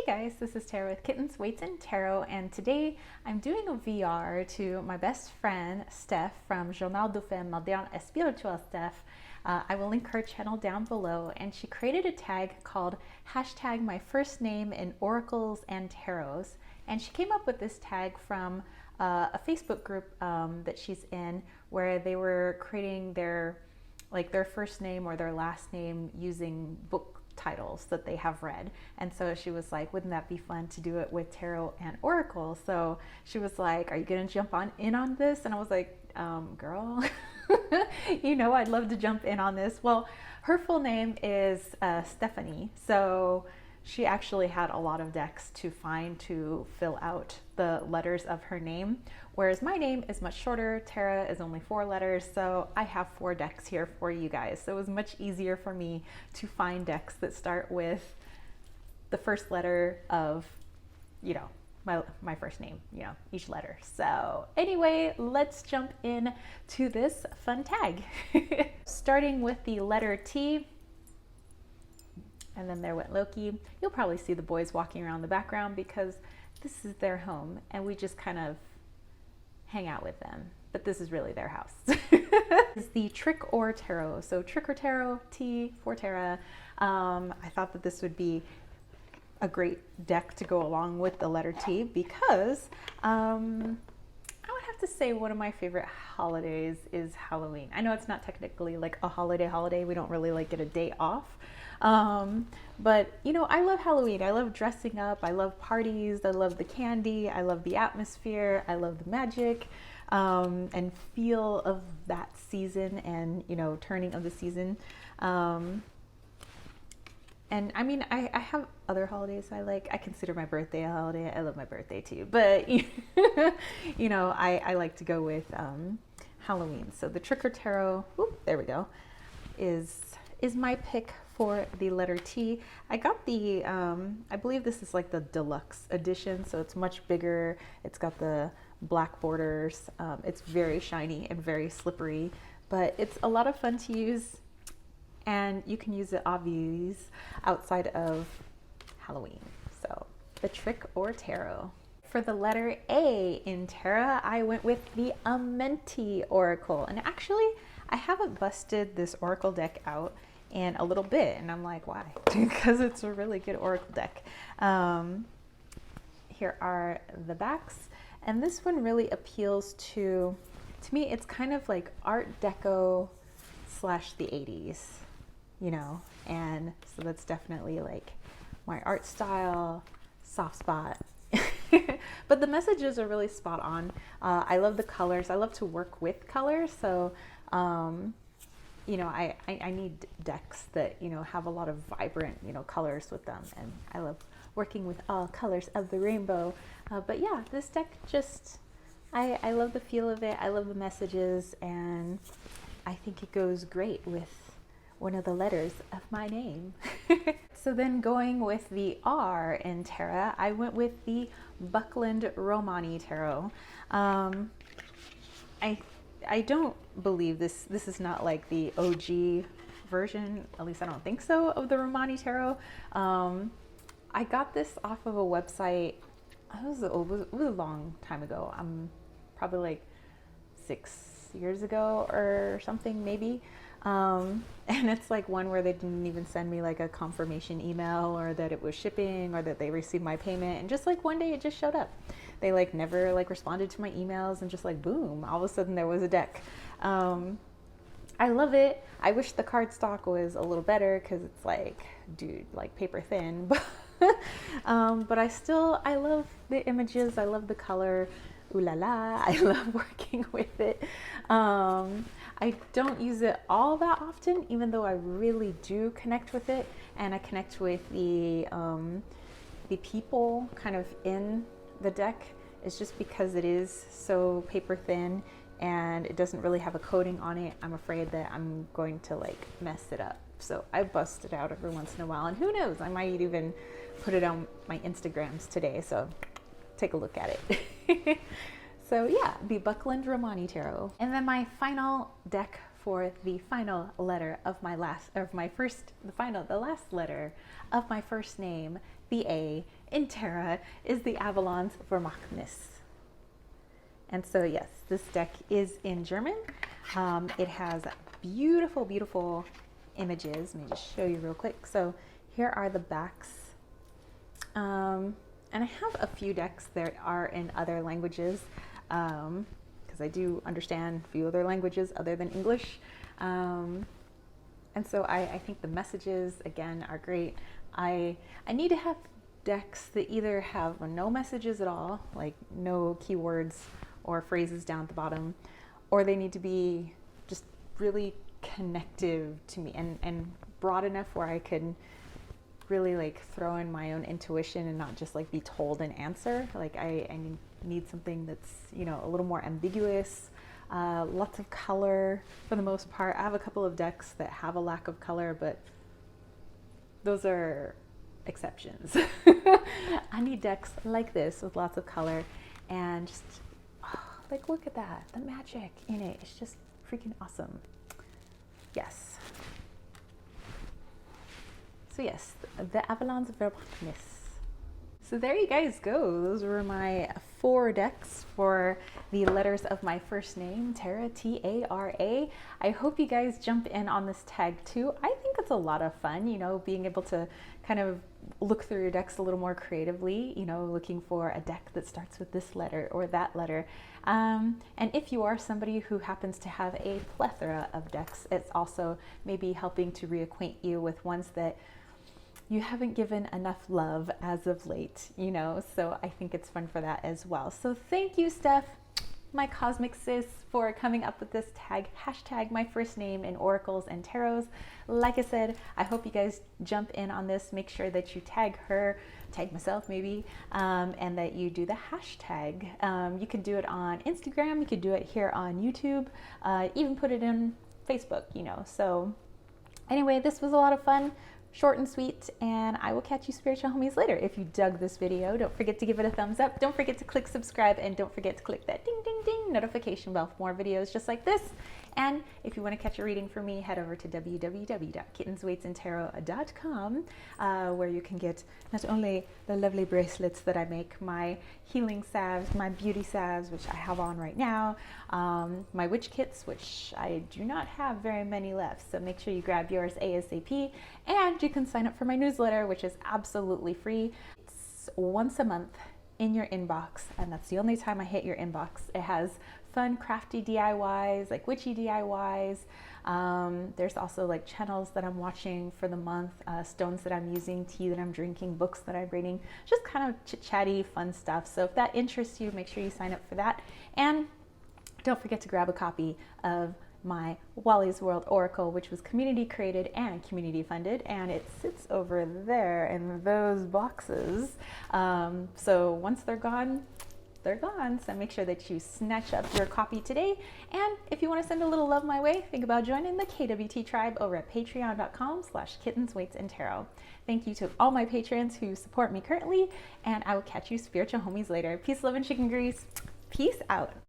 guys, this is Tarot with Kittens, Weights, and Tarot, and today I'm doing a VR to my best friend Steph from Journal de Femme Moderne et Spirituelle Steph. I will link her channel down below, and she created a tag called hashtag my first name in oracles and tarots, and she came up with this tag from a Facebook group that she's in, where they were creating their first name or their last name using book titles that they have read. And so she was like, wouldn't that be fun to do it with tarot and oracle? So she was like, are you gonna jump in on this? And I was like, girl, you know, I'd love to jump in on this. Well, her full name is Stephanie, so she actually had a lot of decks to find to fill out the letters of her name, whereas my name is much shorter. Tara is only 4 letters, so I have 4 decks here for you guys. So it was much easier for me to find decks that start with the first letter of, you know, my first name, you know, each letter. So anyway, let's jump in to this fun tag. Starting with the letter T, and then there went Loki. You'll probably see the boys walking around the background because this is their home and we just kind of hang out with them, but this is really their house. This is the Trick or Tarot. So Trick or Tarot, T for Tara. I thought that this would be a great deck to go along with the letter T because I would have to say one of my favorite holidays is Halloween. I know it's not technically like a holiday. We don't really like get a day off. But you know, I love Halloween. I love dressing up. I love parties. I love the candy. I love the atmosphere. I love the magic, and feel of that season and, you know, turning of the season. And I mean, I have other holidays I like. I consider my birthday a holiday. I love my birthday too, but you know, I like to go with, Halloween. So the Trick or Tarot, whoop, there we go, is my pick for the letter T. I got the, I believe this is like the deluxe edition, so it's much bigger. It's got the black borders. It's very shiny and very slippery, but it's a lot of fun to use, and you can use it obviously outside of Halloween. So the Trick or Tarot. For the letter A in Tarot, I went with the Amenti Oracle, and actually I haven't busted this Oracle deck out in a little bit, and I'm like, why? Because it's a really good Oracle deck. Here are the backs, and this one really appeals to me. It's kind of like Art Deco slash the 80s, you know, and so that's definitely like my art style, soft spot. But the messages are really spot on. I love the colors. I love to work with colors, so you know, I need decks that, you know, have a lot of vibrant, you know, colors with them, and I love working with all colors of the rainbow. But yeah, this deck just, I love the feel of it. I love the messages, and I think it goes great with one of the letters of my name. So then going with the R in Tarot, I went with the Buckland Romani Tarot. I don't believe this is not like the OG version, at least I don't think so, of the Romani Tarot. I got this off of a website. It was a long time ago. Probably like 6 years ago or something, maybe. And it's like one where they didn't even send me like a confirmation email or that it was shipping or that they received my payment, and just like one day it just showed up. They like never like responded to my emails, and just like boom, all of a sudden there was a deck. I love it. I wish the cardstock was a little better because it's like, dude, like paper thin. But I love the images. I love the color. Ooh la la, I love working with it. I don't use it all that often, even though I really do connect with it, and I connect with the people kind of in the deck. It's just because it is so paper thin and it doesn't really have a coating on it. I'm afraid that I'm going to like mess it up. So I bust it out every once in a while, and who knows, I might even put it on my Instagrams today. So take a look at it. So yeah, the Buckland Romani Tarot. And then my final deck for the final letter of the last letter of my first name the A in Terra is the Avalon's Vermachnis. And so yes, this deck is in German. It has beautiful, beautiful images. Let me just show you real quick. So here are the backs. And I have a few decks that are in other languages, because I do understand a few other languages other than English. And so I think the messages, again, are great. I need to have decks that either have no messages at all, like no keywords or phrases down at the bottom, or they need to be just really connective to me and broad enough where I could really like throw in my own intuition and not just like be told an answer. Like I need something that's, you know, a little more ambiguous, lots of color for the most part. I have a couple of decks that have a lack of color, but those are exceptions. I need decks like this with lots of color and just, like, look at that, the magic in it. It's just freaking awesome. Yes. So yes, the Avalon's Vermachnis. So there you guys go. Those were my 4 decks for the letters of my first name, Tara, T-A-R-A. I hope you guys jump in on this tag too. I think it's a lot of fun, you know, being able to kind of look through your decks a little more creatively, you know, looking for a deck that starts with this letter or that letter. And if you are somebody who happens to have a plethora of decks, it's also maybe helping to reacquaint you with ones that you haven't given enough love as of late, you know, so I think it's fun for that as well. So thank you, Steph, my cosmic sis, for coming up with this tag, hashtag my first name in oracles and tarots. Like I said, I hope you guys jump in on this. Make sure that you tag her, tag myself maybe, and that you do the hashtag. You could do it on Instagram, you could do it here on YouTube, even put it in Facebook, you know. So anyway, this was a lot of fun. Short and sweet, and I will catch you spiritual homies later. If you dug this video, don't forget to give it a thumbs up. Don't forget to click subscribe, and don't forget to click that ding ding ding notification bell for more videos just like this. And if you want to catch a reading from me, head over to www.kittenswaitsandtarot.com, where you can get not only the lovely bracelets that I make, my healing salves, my beauty salves, which I have on right now, my witch kits, which I do not have very many left, so make sure you grab yours ASAP, and you can sign up for my newsletter, which is absolutely free. It's once a month in your inbox, and that's the only time I hit your inbox. It has fun crafty DIYs, like witchy DIYs. There's also like channels that I'm watching for the month, stones that I'm using, tea that I'm drinking, books that I'm reading, just kind of chit-chatty fun stuff. So if that interests you, make sure you sign up for that, and don't forget to grab a copy of my Wally's World Oracle, which was community created and community funded, and it sits over there in those boxes. So once they're gone, they're gone. So make sure that you snatch up your copy today. And if you want to send a little love my way, think about joining the KWT tribe over at patreon.com/kittenswaitsandtarot. Thank you to all my patrons who support me currently, and I will catch you spiritual homies later. Peace, love, and chicken grease. Peace out.